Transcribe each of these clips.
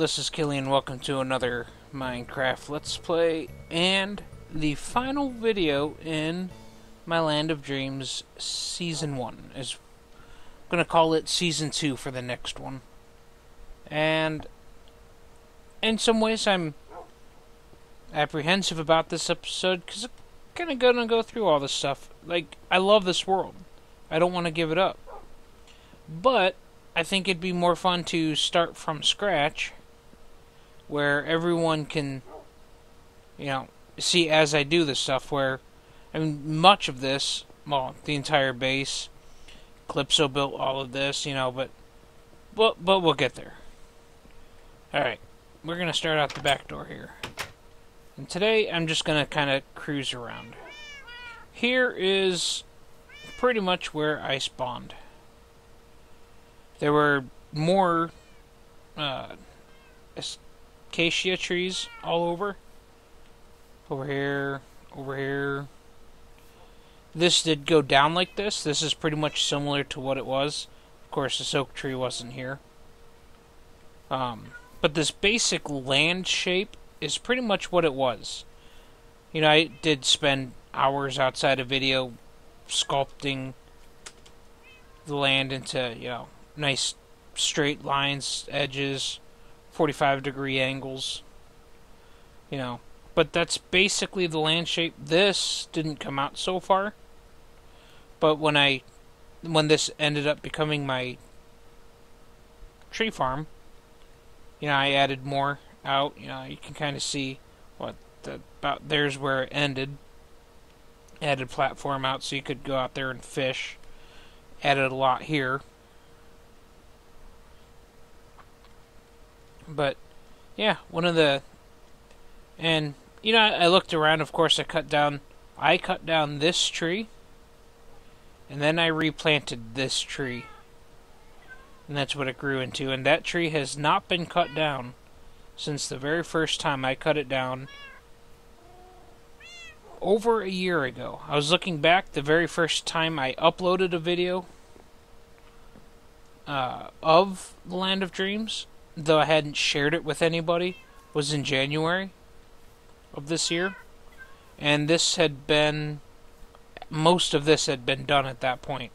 this is Killy and welcome to another Minecraft Let's Play and the final video in my Land of Dreams Season 1. I'm going to call it Season 2 for the next one. And in some ways I'm apprehensive about this episode because I'm kind of going to go through all this stuff. Like, I love this world. I don't want to give it up. But I think it'd be more fun to start from scratch, where everyone can, see as I do this stuff. Where, much of this, well, the entire base, Calypso built all of this, but we'll get there. Alright, we're going to start out the back door here. And today, I'm just going to kind of cruise around. Here is pretty much where I spawned. There were more acacia trees all over. Over here, over here. This did go down like this. This is pretty much similar to what it was. Of course, this oak tree wasn't here. But this basic land shape is pretty much what it was. I did spend hours outside a video sculpting the land into, nice straight lines, edges, 45-degree angles, But that's basically the land shape. This didn't come out so far, but when this ended up becoming my tree farm, I added more out. You can kind of see about there's where it ended. Added platform out so you could go out there and fish. Added a lot here. But, yeah, I looked around, of course, I cut down this tree, and then I replanted this tree, and that's what it grew into, and that tree has not been cut down since the very first time I cut it down over a year ago. I was looking back, the very first time I uploaded a video of the Land of Dreams, though I hadn't shared it with anybody, was in January of this year. And most of this had been done at that point.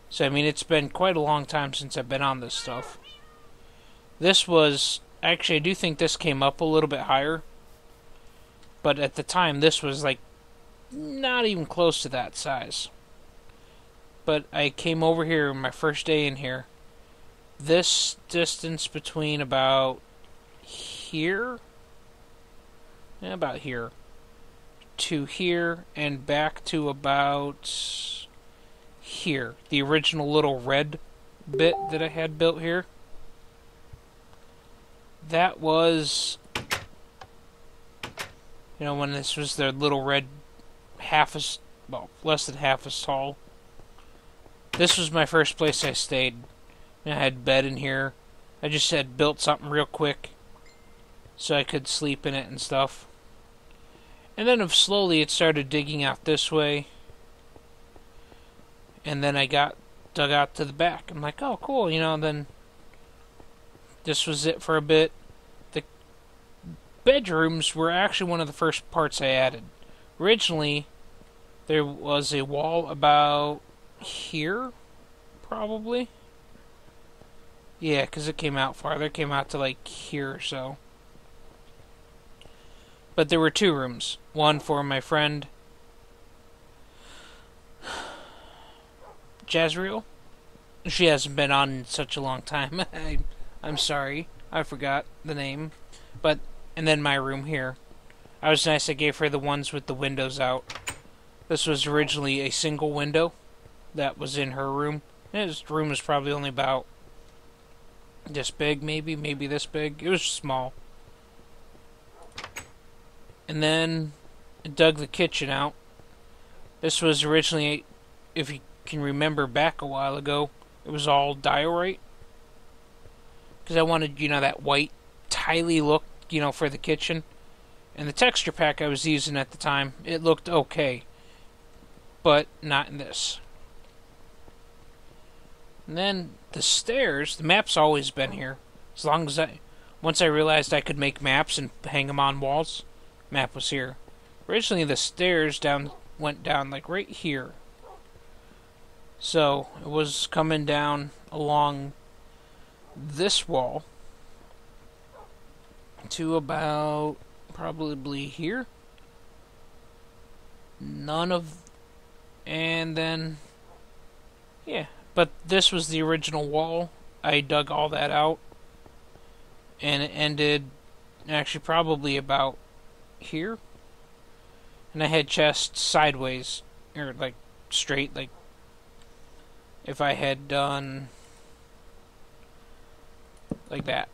So, it's been quite a long time since I've been on this stuff. Actually, I do think this came up a little bit higher. But at the time, this was, not even close to that size. But I came over here my first day in here. This distance between about here, to here, and back to about here. The original little red bit that I had built here. That was, when this was the little red less than half as tall. This was my first place I stayed. I had a bed in here. I just had built something real quick so I could sleep in it and stuff. And then slowly it started digging out this way. And then I got dug out to the back. I'm like, oh, cool, then this was it for a bit. The bedrooms were actually one of the first parts I added. Originally, there was a wall about here, probably. Yeah, because it came out farther. It came out to, here or so. But there were two rooms. One for my friend Jazriel. She hasn't been on in such a long time. I'm sorry. I forgot the name. And then my room here. I was nice. I gave her the ones with the windows out. This was originally a single window that was in her room. His room was probably only about this big, maybe this big. It was small. And then I dug the kitchen out. This was originally, if you can remember back a while ago, it was all diorite. Because I wanted, that white, tiley look, for the kitchen. And the texture pack I was using at the time, it looked okay. But not in this. And then the stairs, the map's always been here. As long as once I realized I could make maps and hang them on walls, map was here. Originally the stairs went down like right here. So it was coming down along this wall to about probably here. And then, yeah. But this was the original wall. I dug all that out. And it ended actually probably about here. And I had chests sideways, or like straight, like if I had done like that.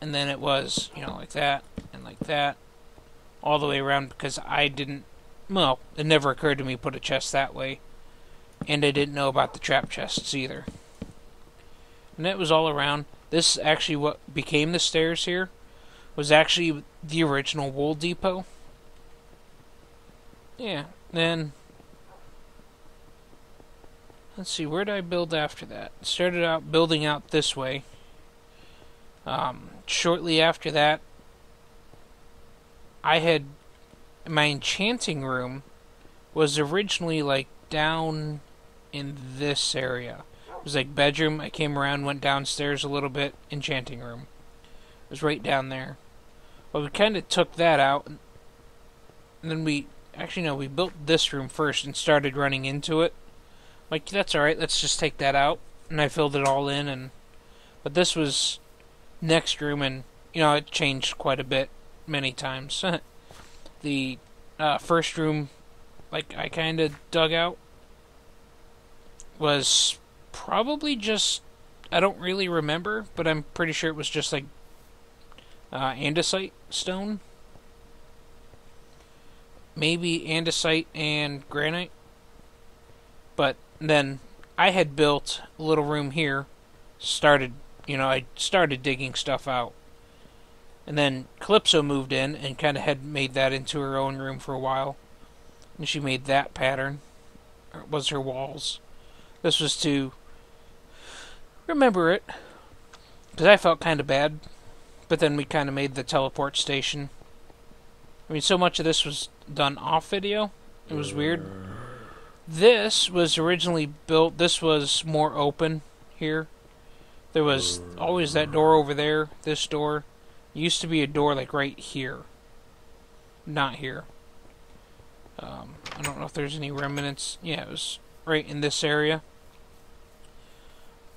And then it was, like that and like that, all the way around, because I didn't, well, it never occurred to me to put a chest that way. And I didn't know about the trap chests either. And that was all around. This actually, what became the stairs here, was actually the original wool depot. Yeah, then, let's see, where did I build after that? Started out building out this way. Shortly after that, my enchanting room was originally like down in this area. It was like bedroom. I came around, went downstairs a little bit, enchanting room. It was right down there. Well, we kind of took that out, and then we built this room first and started running into it. Like, that's alright, let's just take that out. And I filled it all in, but this was next room, and, it changed quite a bit, many times. The first room, like, I kind of dug out, was probably just, I don't really remember, but I'm pretty sure it was just, like, andesite stone. Maybe andesite and granite. But then I had built a little room here, I started digging stuff out. And then Kalypso moved in and kind of had made that into her own room for a while. And she made that pattern. It was her walls. This was to remember it, because I felt kind of bad. But then we kind of made the teleport station. I mean, so much of this was done off video. It was weird. This was originally built, this was more open here. There was always that door over there, this door. Used to be a door like right here. Not here. I don't know if there's any remnants. Yeah, it was right in this area.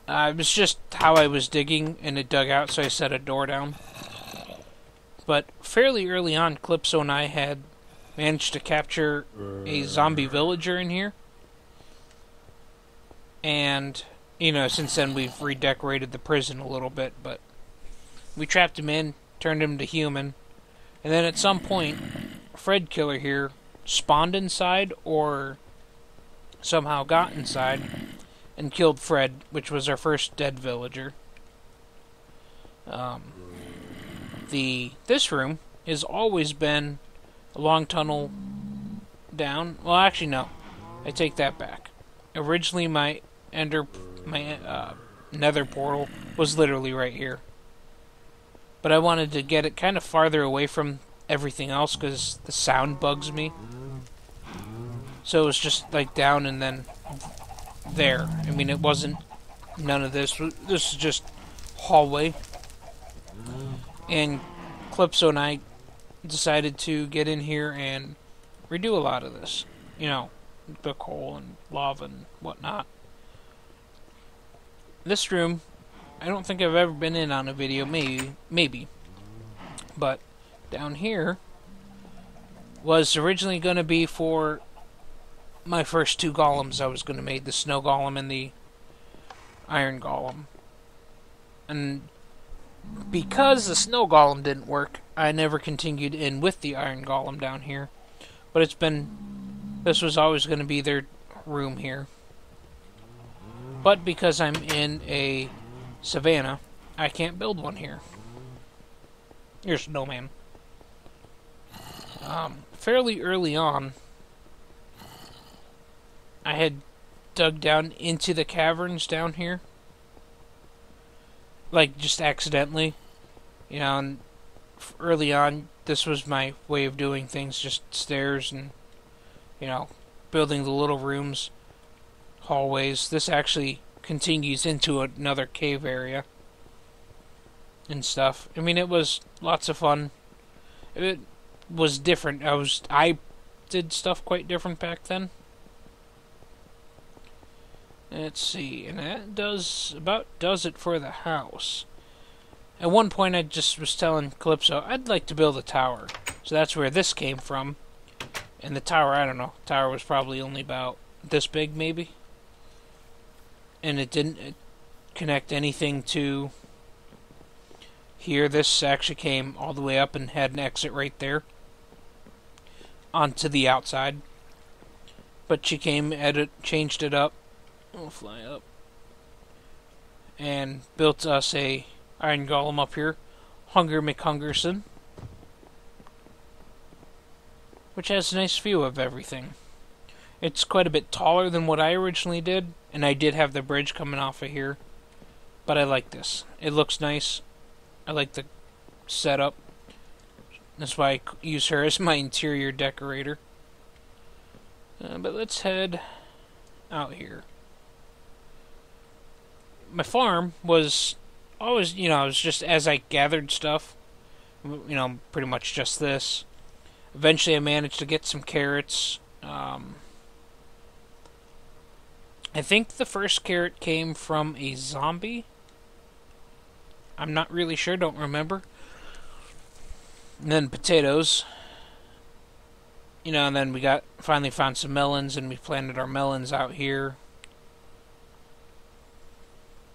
It was just how I was digging, and it dug out, so I set a door down. But fairly early on, Kalypso and I had managed to capture a zombie villager in here. And, since then we've redecorated the prison a little bit, but we trapped him in, turned him to human, and then at some point, Fred Killer here spawned inside, or somehow got inside, and killed Fred, which was our first dead villager. This room has always been a long tunnel down. Well, actually, no. I take that back. Originally, my nether portal was literally right here. But I wanted to get it kind of farther away from everything else because the sound bugs me. So it was just like down and then there. I mean, it wasn't none of this. This is just hallway. And Kalypso and I decided to get in here and redo a lot of this. The coal and lava and whatnot. This room, I don't think I've ever been in on a video, maybe. But down here was originally going to be for my first two golems I was going to make, the snow golem and the iron golem. And because the snow golem didn't work, I never continued in with the iron golem down here. But this was always going to be their room here. But because I'm in a savanna, I can't build one here. You're a snowman. Fairly early on, I had dug down into the caverns down here. like, just accidentally. You know, and early on, this was my way of doing things, just stairs and, you know, building the little rooms, hallways. This actually continues into another cave area and stuff. I mean, it was lots of fun. It was different. I did stuff quite different back then. Let's see, and that does it for the house. At one point, I just was telling Kalypso I'd like to build a tower, so that's where this came from. And the tower, I don't know, tower was probably only about this big, maybe. And it didn't connect anything to here. This actually came all the way up and had an exit right there onto the outside. But she came, changed it up. I'll fly up. And built us a iron golem up here, Hunger McHungerson, which has a nice view of everything. It's quite a bit taller than what I originally did, and I did have the bridge coming off of here, but I like this. It looks nice. I like the setup. That's why I use her as my interior decorator. But let's head out here. My farm was always, you know, it was just as I gathered stuff, you know, pretty much just this. Eventually I managed to get some carrots. I think the first carrot came from a zombie. I'm not really sure, don't remember. And then potatoes. You know, and then we finally found some melons, and we planted our melons out here.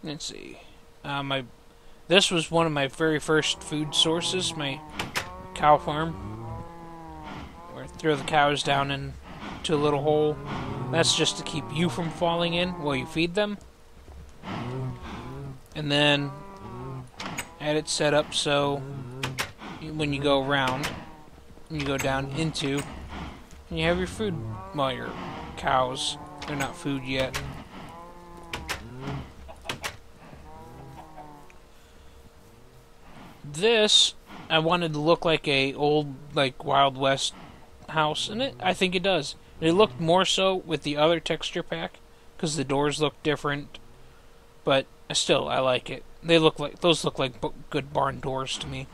Let's see. This was one of my very first food sources, my cow farm. Where I throw the cows down into a little hole. That's just to keep you from falling in while you feed them. And then I had it set up so when you go around, you go down into, and you have your food. Well, your cows, they're not food yet. This, I wanted to look like a old, like, Wild West house, and I think it does. It looked more so with the other texture pack, because the doors look different, but still, I like it. Those look like good barn doors to me.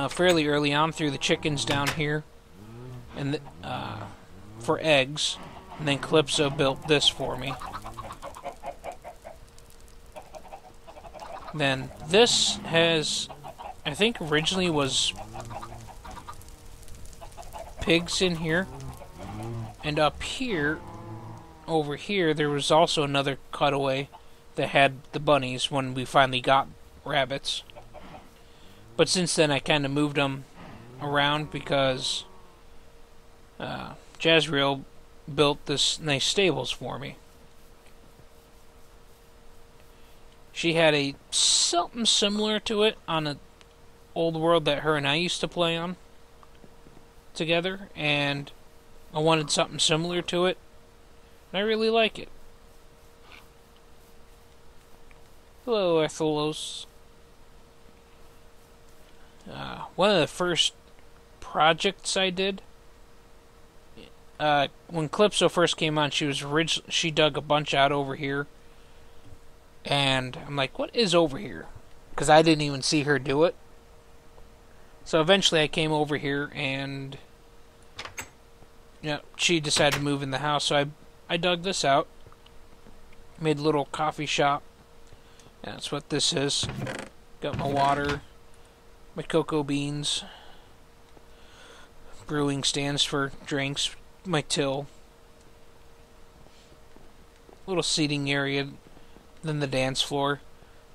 Fairly early on, threw the chickens down here, and for eggs, and then Kalypso built this for me. Then this has, I think originally was pigs in here, and up here, over here, there was also another cutaway that had the bunnies when we finally got rabbits. But since then I kind of moved them around because Jazrael built this nice stables for me. She had something similar to it on an old world that her and I used to play on together, and I wanted something similar to it, and I really like it. Hello, Ethelos. One of the first projects I did, when Kalypso first came on, she dug a bunch out over here. And I'm like, what is over here? Because I didn't even see her do it. So eventually I came over here and she decided to move in the house. So I dug this out. Made a little coffee shop. And that's what this is. Got my water. My cocoa beans. Brewing stands for drinks. My till. Little seating area. Then the dance floor.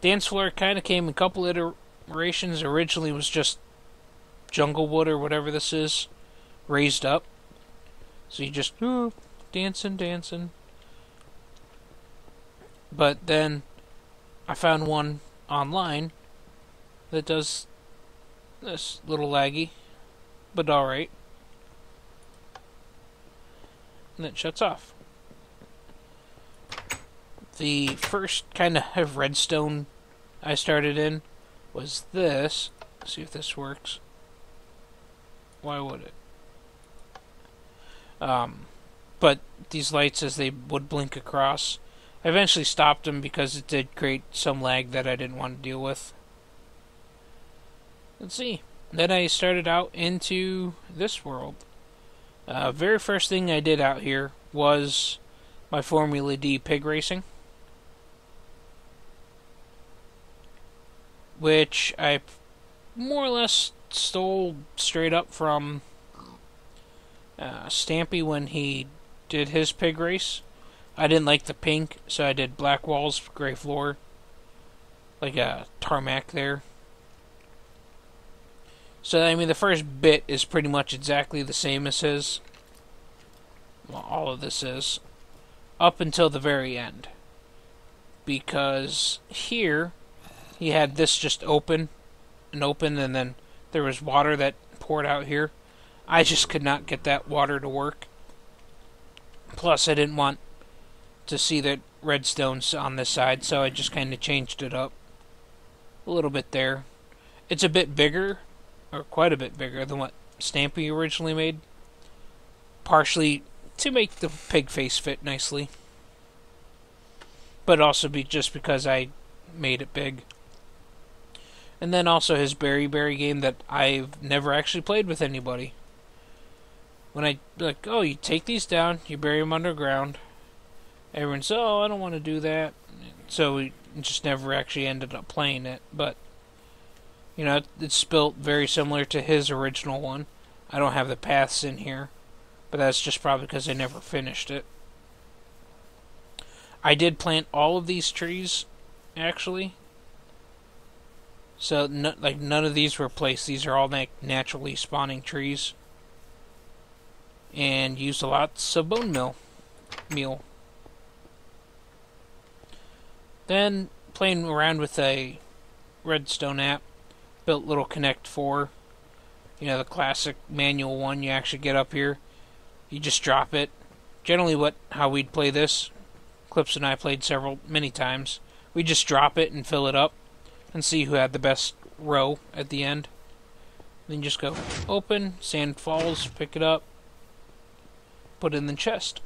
Dance floor kind of came in a couple iterations. Originally was just jungle wood or whatever this is, raised up. So you just dancing. But then I found one online that does this, little laggy, but alright. And it shuts off. The first kind of redstone I started in was this. Let's see if this works. Why would it? But these lights, as they would blink across, I eventually stopped them because it did create some lag that I didn't want to deal with. Let's see. Then I started out into this world. Very first thing I did out here was my Formula D pig racing, which I more or less stole straight up from Stampy when he did his pig race. I didn't like the pink, so I did black walls, gray floor, like a tarmac there. So, I mean, the first bit is pretty much exactly the same as his. Well, all of this is. Up until the very end. Because here, he had this just open, and then there was water that poured out here. I just could not get that water to work. Plus, I didn't want to see the redstones on this side, so I just kind of changed it up a little bit there. It's a bit bigger, or quite a bit bigger than what Stampy originally made. Partially to make the pig face fit nicely, but also just because I made it big. And then also his Berry game that I've never actually played with anybody. When I, like, oh, you take these down, you bury them underground. Everyone says, oh, I don't want to do that. So we just never actually ended up playing it. But, you know, it's built very similar to his original one. I don't have the paths in here, but that's just probably because I never finished it. I did plant all of these trees, actually. So, none of these were placed. These are all naturally spawning trees. And used a lot of bone meal. Then, playing around with a redstone app, built little Connect 4. You know, the classic manual one. You actually get up here, you just drop it. Generally how we'd play this, Clips and I played many times. We just drop it and fill it up and see who had the best row at the end. Then just go open, sand falls, pick it up, put it in the chest.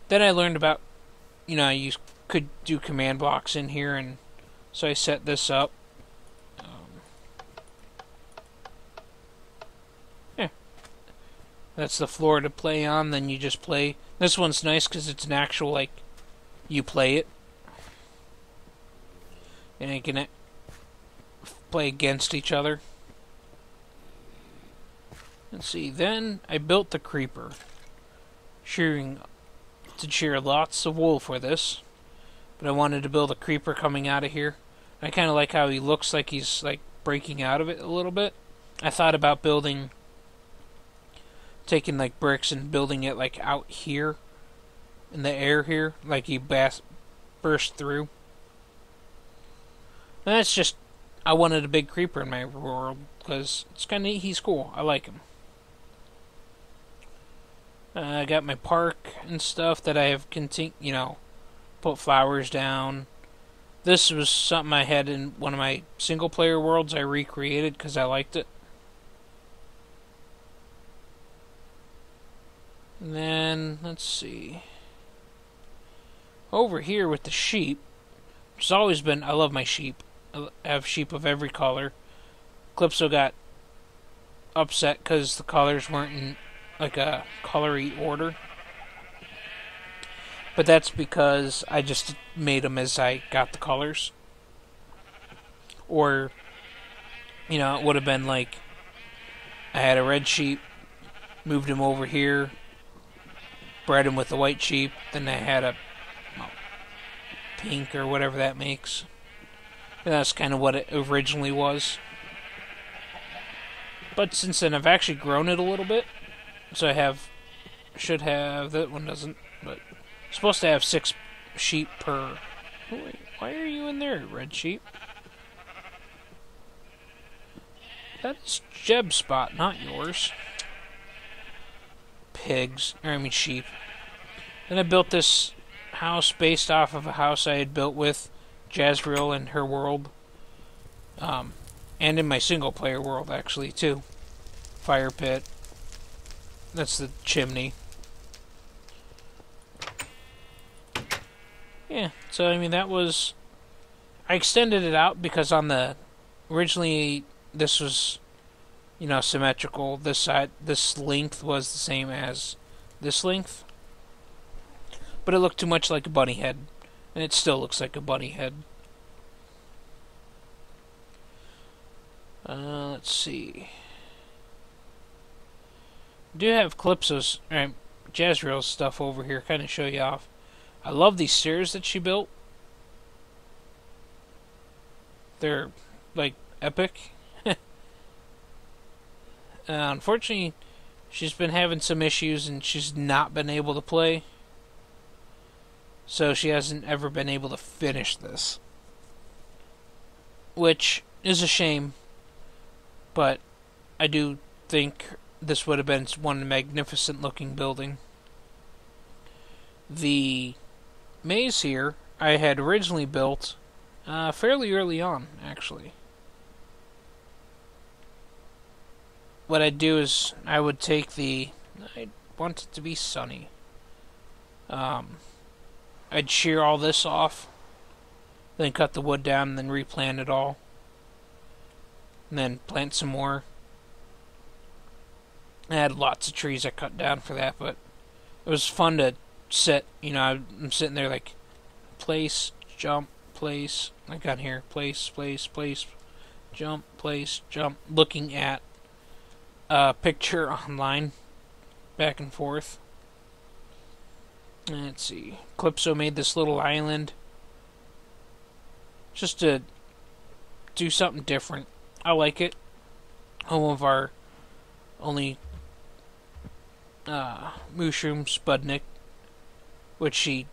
Then I learned about, you know, you could do command blocks in here, and so I set this up. Yeah, that's the floor to play on. Then you just play. This one's nice because it's an actual, like, you play it, and you can play against each other. Let's see, then I built the creeper, to shear lots of wool for this, but I wanted to build a creeper coming out of here. I kind of like how he looks like he's like breaking out of it a little bit. I thought about taking like bricks and building it like out here in the air here, like he burst through. And that's just, I wanted a big creeper in my world because it's kind of, he's cool. I like him. I got my park and stuff that I have put flowers down. This was something I had in one of my single player worlds I recreated because I liked it. And then, let's see. Over here with the sheep, which has always been, I love my sheep. I have sheep of every color. Calypso got upset because the colors weren't in like a colory order, but that's because I just made them as I got the colors. Or, you know, it would have been like I had a red sheep, moved him over here, bred him with the white sheep, then I had a pink or whatever that makes. And that's kind of what it originally was. But since then I've actually grown it a little bit. So should have, that one doesn't, but supposed to have 6 sheep per. Oh, wait, why are you in there, red sheep? That's Jeb's spot, not yours. Sheep. Then I built this house based off of a house I had built with Jazrael and her world. And in my single-player world, actually, too. Fire pit. That's the chimney. Yeah, so, I mean, that was... I extended it out because on the... Originally, this was, you know, symmetrical. This side, this length was the same as this length. But it looked too much like a bunny head. And it still looks like a bunny head. Let's see. I do have Calypso's, Jazrael's stuff over here, kind of show you off. I love these stairs that she built. They're, like, epic. Unfortunately, she's been having some issues and she's not been able to play. So she hasn't ever been able to finish this. Which is a shame. But I do think this would have been one magnificent looking building. The maze here I had originally built fairly early on, actually. What I'd do is I would take I want it to be sunny. I'd shear all this off, then cut the wood down, and then replant it all. And then plant some more. I had lots of trees I cut down for that, but it was fun to sit. You know, I'm sitting there like, place, jump, place. I got here, place, place, place, jump, place, jump. Looking at a picture online, back and forth. Let's see. Calypso made this little island just to do something different. I like it. Home of our only mushroom, Spudnik, which she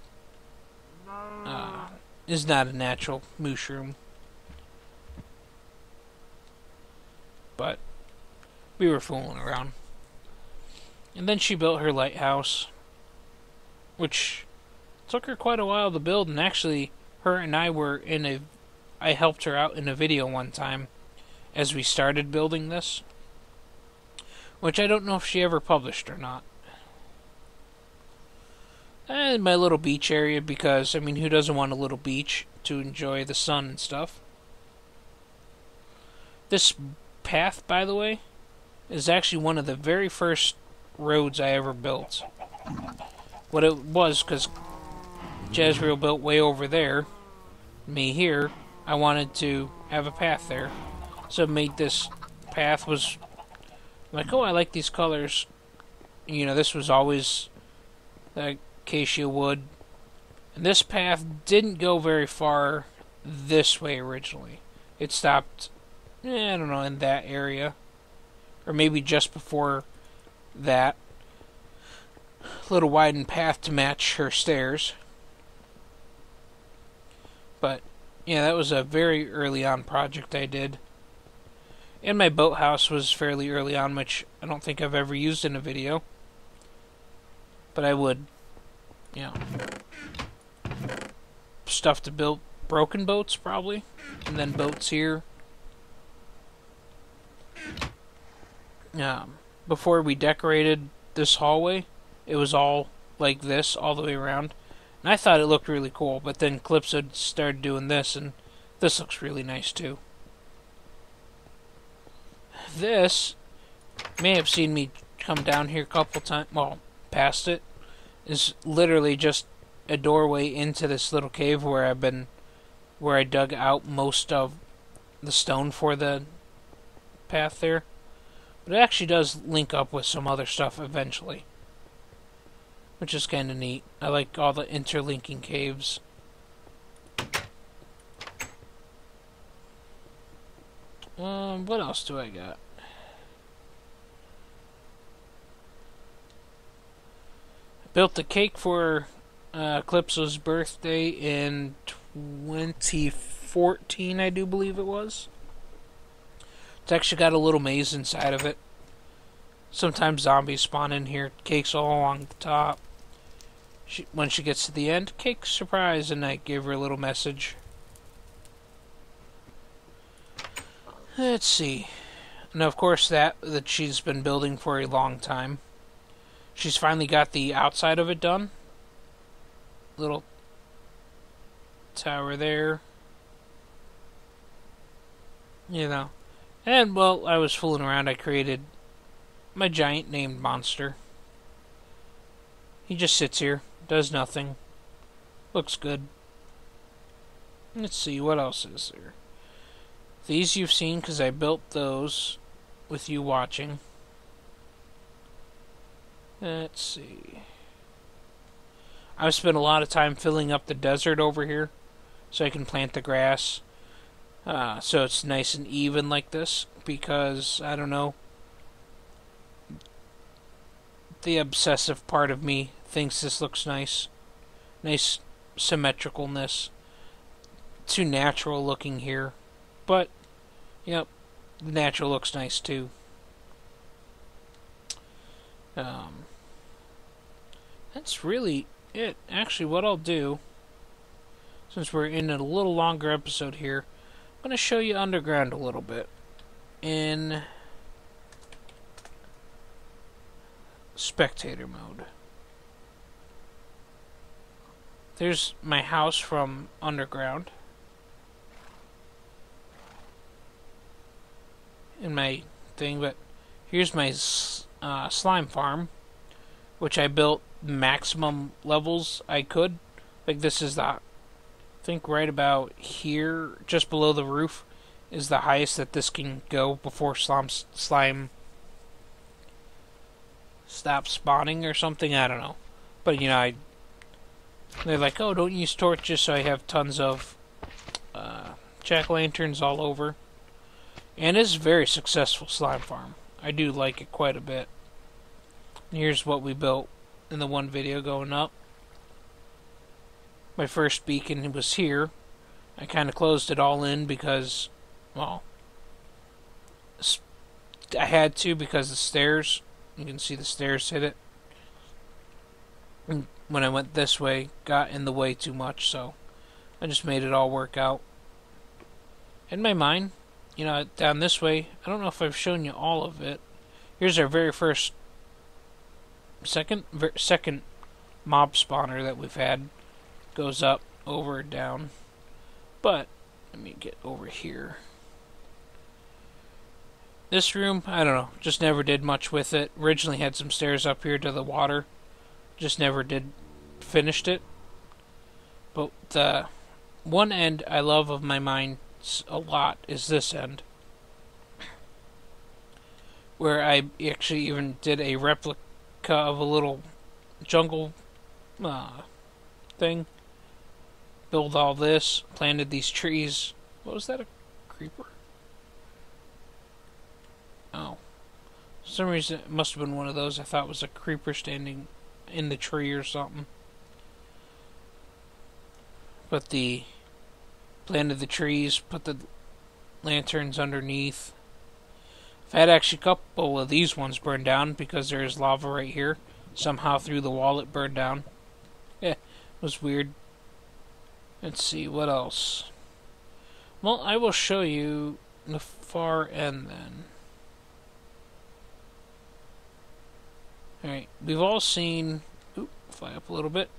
is not a natural mushroom. But we were fooling around. And then she built her lighthouse, which took her quite a while to build, and actually her and I helped her out in a video one time as we started building this, which I don't know if she ever published or not. And my little beach area, because, I mean, who doesn't want a little beach to enjoy the sun and stuff? This path, by the way, is actually one of the very first roads I ever built. What it was, because Jazrael built way over there, me here, I wanted to have a path there. So made this path was like, oh, I like these colors. You know, this was always the acacia wood. And this path didn't go very far this way originally. It stopped, I don't know, in that area. Or maybe just before that. Little widened path to match her stairs. But, yeah, that was a very early on project I did. And my boathouse was fairly early on, which I don't think I've ever used in a video. But I would, you know, stuff to build broken boats, probably. And then boats here. Before we decorated this hallway, it was all like this, all the way around. And I thought it looked really cool, but then Calypso started doing this, and this looks really nice, too. This, you may have seen me come down here a couple times, well, past it, is literally just a doorway into this little cave where I dug out most of the stone for the path there. But it actually does link up with some other stuff eventually, which is kind of neat. I like all the interlinking caves. What else do I got? I built the cake for Calypso's birthday in 2014, I do believe it was. It's actually got a little maze inside of it. Sometimes zombies spawn in here. Cake's all along the top. When she gets to the end, cake surprise, and I gave her a little message. Let's see. Now, of course, that she's been building for a long time. She's finally got the outside of it done. Little tower there. You know. And, well, I was fooling around. I created my giant named monster. He just sits here. Does nothing. Looks good. Let's see, what else is there? These you've seen because I built those with you watching. Let's see. I've spent a lot of time filling up the desert over here so I can plant the grass. So it's nice and even like this because, I don't know, the obsessive part of me thinks this looks nice. Nice symmetricalness. Too natural looking here. But, yep, the natural looks nice too. That's really it. Actually, what I'll do, since we're in a little longer episode here, I'm going to show you underground a little bit. In spectator mode. There's my house from underground. In my thing, but here's my slime farm, which I built maximum levels I could. Like this is the, I think right about here, just below the roof, is the highest that this can go before slime stops spawning or something. I don't know, but you know, they're like, oh, don't use torches, so I have tons of jack-o'-lanterns all over. And it's a very successful slime farm. I do like it quite a bit. Here's what we built in the one video going up. My first beacon was here. I kind of closed it all in because, well, I had to because the stairs, you can see the stairs hit it. And when I went this way, got in the way too much, so I just made it all work out. In my mind, you know, down this way, I don't know if I've shown you all of it. Here's our very first, second mob spawner that we've had. Goes up, over, down. But, let me get over here. This room, I don't know, just never did much with it. Originally had some stairs up here to the water. Just never finished it. But the one end I love of my mine a lot is this end, where I actually even did a replica of a little jungle thing. Build all this, planted these trees. What was that, a creeper? Oh, for some reason it must have been one of those. I thought it was a creeper standing in the tree or something. But planted the trees, put the lanterns underneath. I've had actually a couple of these ones burned down because there's lava right here. Somehow through the wall it burned down. Yeah, it was weird. Let's see, what else? Well, I will show you the far end then. Alright, we've all seen, fly up a little bit,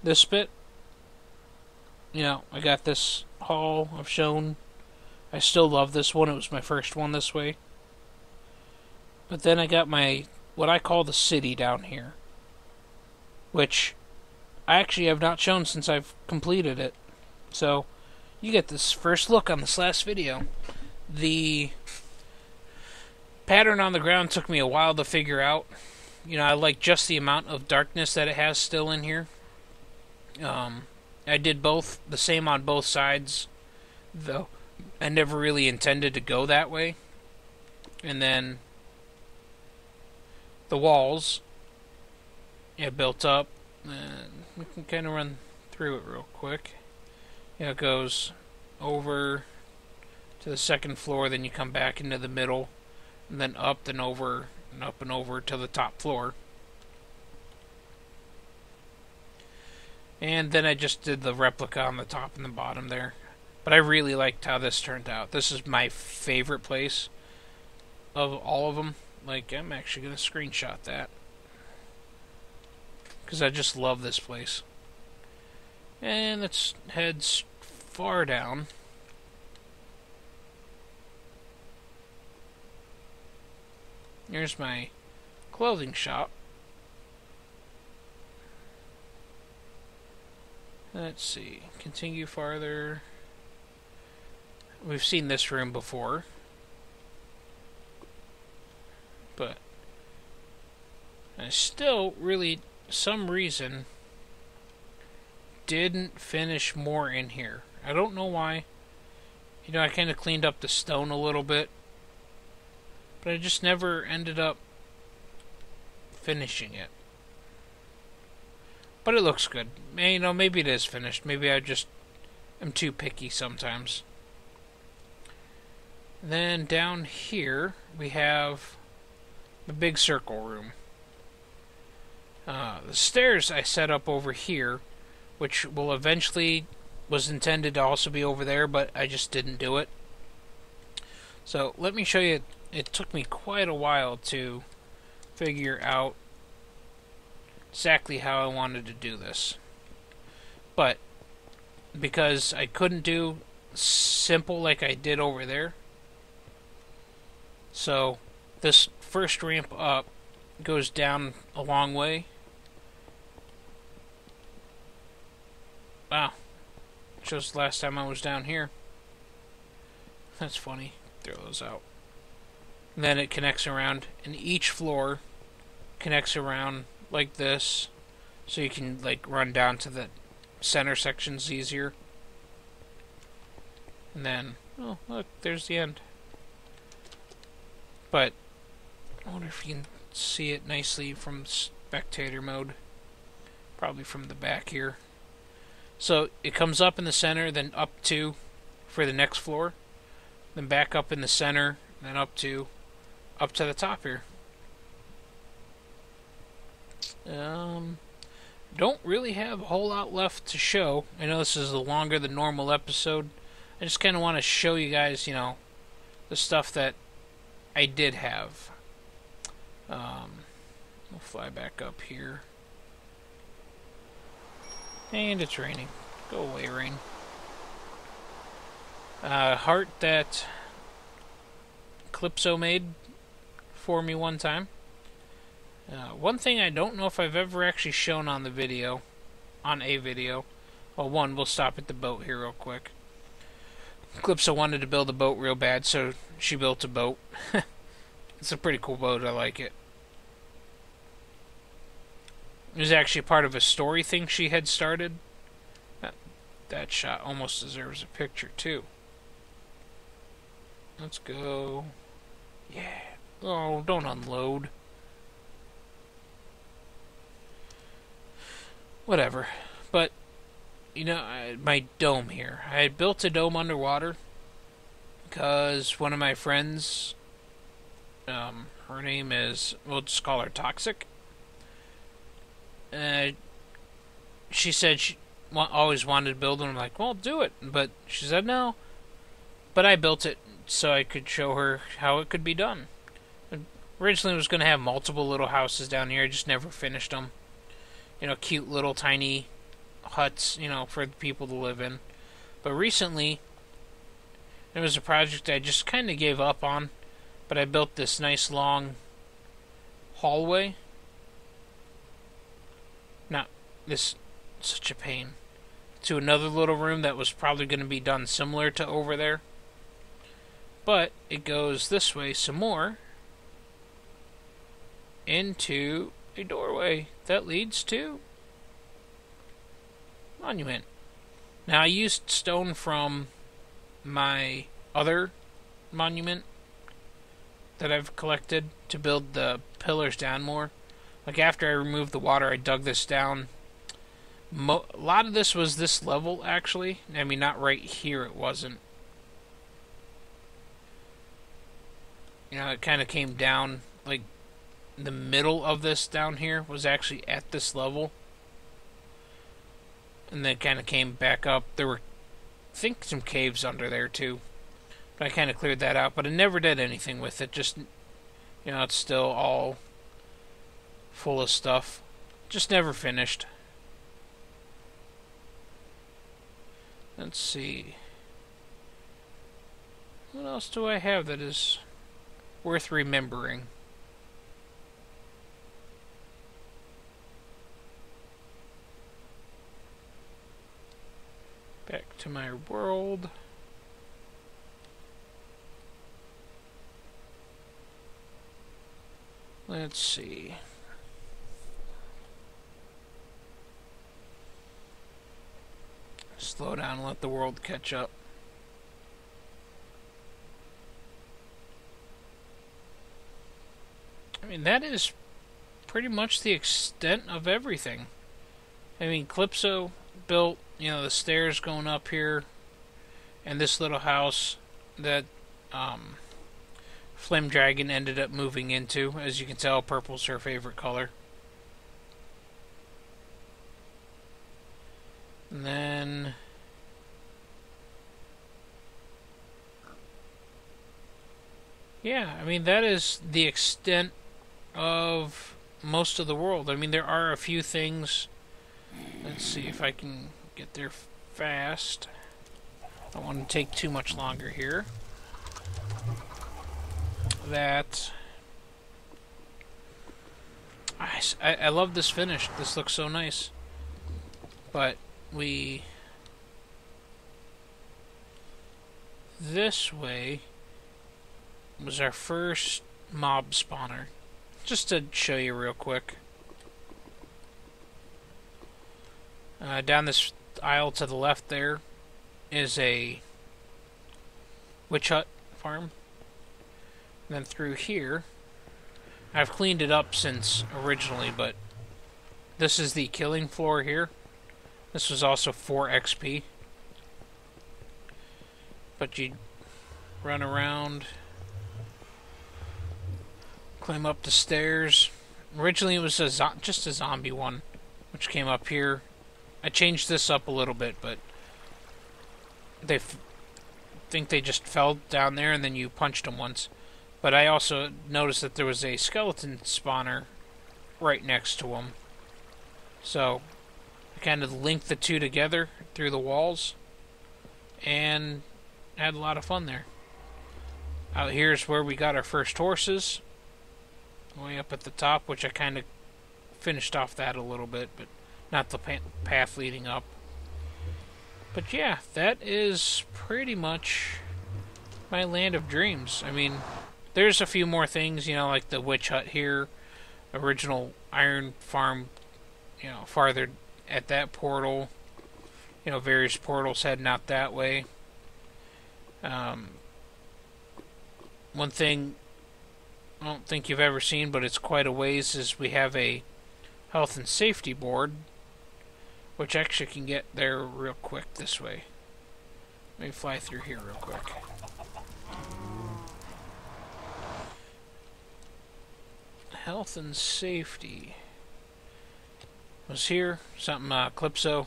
this bit. You know, I got this hall I've shown. I still love this one. It was my first one this way. But then I got my, what I call the city down here. Which I actually have not shown since I've completed it. So, you get this first look on this last video. The pattern on the ground took me a while to figure out. You know, I like just the amount of darkness that it has still in here. I did both, the same on both sides, though I never really intended to go that way. And then the walls, yeah, built up, and we can kind of run through it real quick. Yeah, it goes over to the second floor, then you come back into the middle, and then up and over, and up and over to the top floor. And then I just did the replica on the top and the bottom there. But I really liked how this turned out. This is my favorite place of all of them. Like, I'm actually going to screenshot that, because I just love this place. And let's head far down. Here's my clothing shop. Let's see. Continue farther. We've seen this room before, but I still really, some reason, didn't finish more in here. I don't know why. You know, I kind of cleaned up the stone a little bit, but I just never ended up finishing it. But it looks good. You know, maybe it is finished. Maybe I just am too picky sometimes. Then down here we have the big circle room. The stairs I set up over here, which will eventually was intended to also be over there, but I just didn't do it. So let me show you. It took me quite a while to figure out exactly how I wanted to do this. But because I couldn't do simple like I did over there, so this first ramp up goes down a long way. Wow. Shows the last time I was down here. That's funny. Throw those out. And then it connects around, and each floor connects around like this, so you can like run down to the center sections easier. And then, oh look, there's the end. But I wonder if you can see it nicely from spectator mode. Probably from the back here. So it comes up in the center, then up 2 for the next floor, then back up in the center, then up to the top here. Don't really have a whole lot left to show. I know this is a longer than normal episode. I just kind of want to show you guys, you know, the stuff that I did have. We'll fly back up here. And it's raining. Go away, rain. Heart that Kalypso made for me one time. One thing I don't know if I've ever actually shown on a video. Well, one, we'll stop at the boat here real quick. Kalypso wanted to build a boat real bad, so she built a boat. It's a pretty cool boat, I like it. It was actually part of a story thing she had started. That shot almost deserves a picture, too. Let's go. Yeah. Oh, don't unload. Whatever. But, you know, my dome here. I had built a dome underwater because one of my friends, her name is, we'll just call her Toxic. She said she always wanted to build one. I'm like, well, do it. But she said no. But I built it so I could show her how it could be done. Originally, I was going to have multiple little houses down here. I just never finished them. You know, cute little tiny huts, you know, for the people to live in. But recently, there was a project I just kind of gave up on. But I built this nice long hallway. Not this, such a pain. To another little room that was probably going to be done similar to over there. But it goes this way some more into a doorway that leads to monument. Now I used stone from my other monument that I've collected to build the pillars down more. Like after I removed the water, I dug this down. A lot of this was this level, actually. I mean, not right here, it wasn't. You know, it kind of came down, like, the middle of this down here was actually at this level. And then kind of came back up. There were think some caves under there too. But I kind of cleared that out, but I never did anything with it. Just, it's still all full of stuff. Just never finished. Let's see. What else do I have that is worth remembering? Back to my world. Let's see. Slow down and let the world catch up. I mean, that is pretty much the extent of everything. I mean, Kalypso built, the stairs going up here, and this little house that Flame Dragon ended up moving into. As you can tell, purple's her favorite color. And then yeah, I mean, that is the extent of most of the world. I mean, there are a few things. Let's see if I can get there fast. I don't want to take too much longer here. That I love this finish. This looks so nice. But this way was our first mob spawner. Just to show you real quick. Down this aisle to the left there is a witch hut farm. And then through here, I've cleaned it up since originally, but this is the killing floor here. This was also 4 XP. But you run around, climb up the stairs. Originally it was just a zombie one, which came up here. I changed this up a little bit, but they think they just fell down there and then you punched them once. But I also noticed that there was a skeleton spawner right next to them. So I kind of linked the two together through the walls and had a lot of fun there. Out here's where we got our first horses. Way up at the top, which I kind of finished off that a little bit, but not the path leading up. But yeah, that is pretty much my land of dreams. I mean, there's a few more things, like the witch hut here, original iron farm, farther at that portal, various portals heading out that way. One thing I don't think you've ever seen, but it's quite a ways, is we have a health and safety board, which actually can get there real quick this way. Let me fly through here real quick. Health and safety was here. Something Kalypso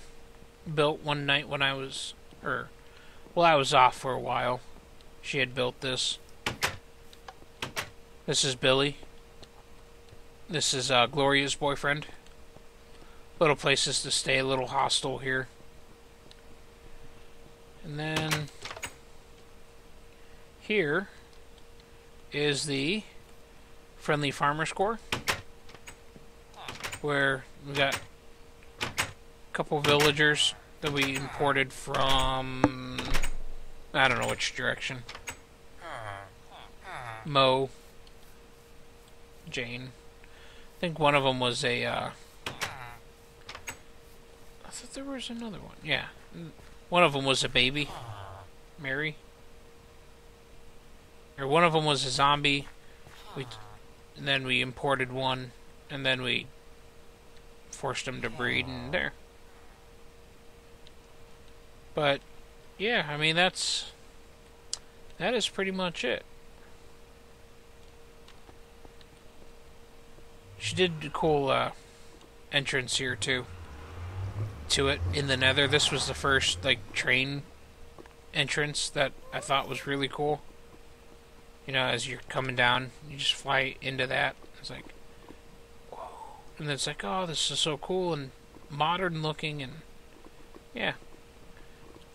built one night when I was, I was off for a while. She had built this. This is Billy. This is Gloria's boyfriend. Little places to stay, a little hostel here. And then here is the Friendly Farmers Corps, where we got a couple villagers that we imported from, I don't know which direction. Mo, Jane. I think one of them was a, I thought there was another one. Yeah. One of them was a baby. Mary. Or one of them was a zombie. And then we imported one. And then we forced them to breed in there. But, yeah, I mean, that is pretty much it. She did a cool entrance here too to it in the Nether. This was the first train entrance that I thought was really cool. You know, as you're coming down, you just fly into that. It's like, whoa. And then it's like, oh, this is so cool and modern looking, and yeah.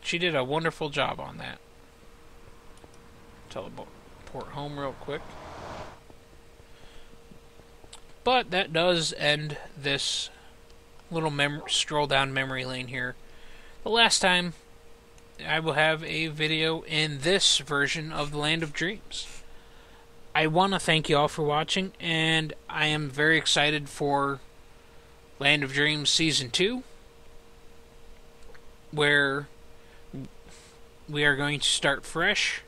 She did a wonderful job on that. Teleport home real quick. But that does end this little stroll down memory lane here. The last time I will have a video in this version of the Land of Dreams. I want to thank you all for watching, and I am very excited for Land of Dreams Season 2, where we are going to start fresh,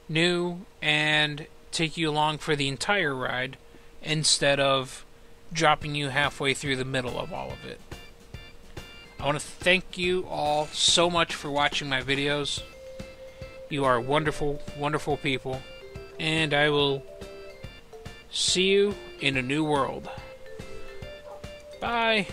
new, and take you along for the entire ride, instead of dropping you halfway through the middle of all of it. I want to thank you all so much for watching my videos. You are wonderful, wonderful people, and I will see you in a new world. Bye!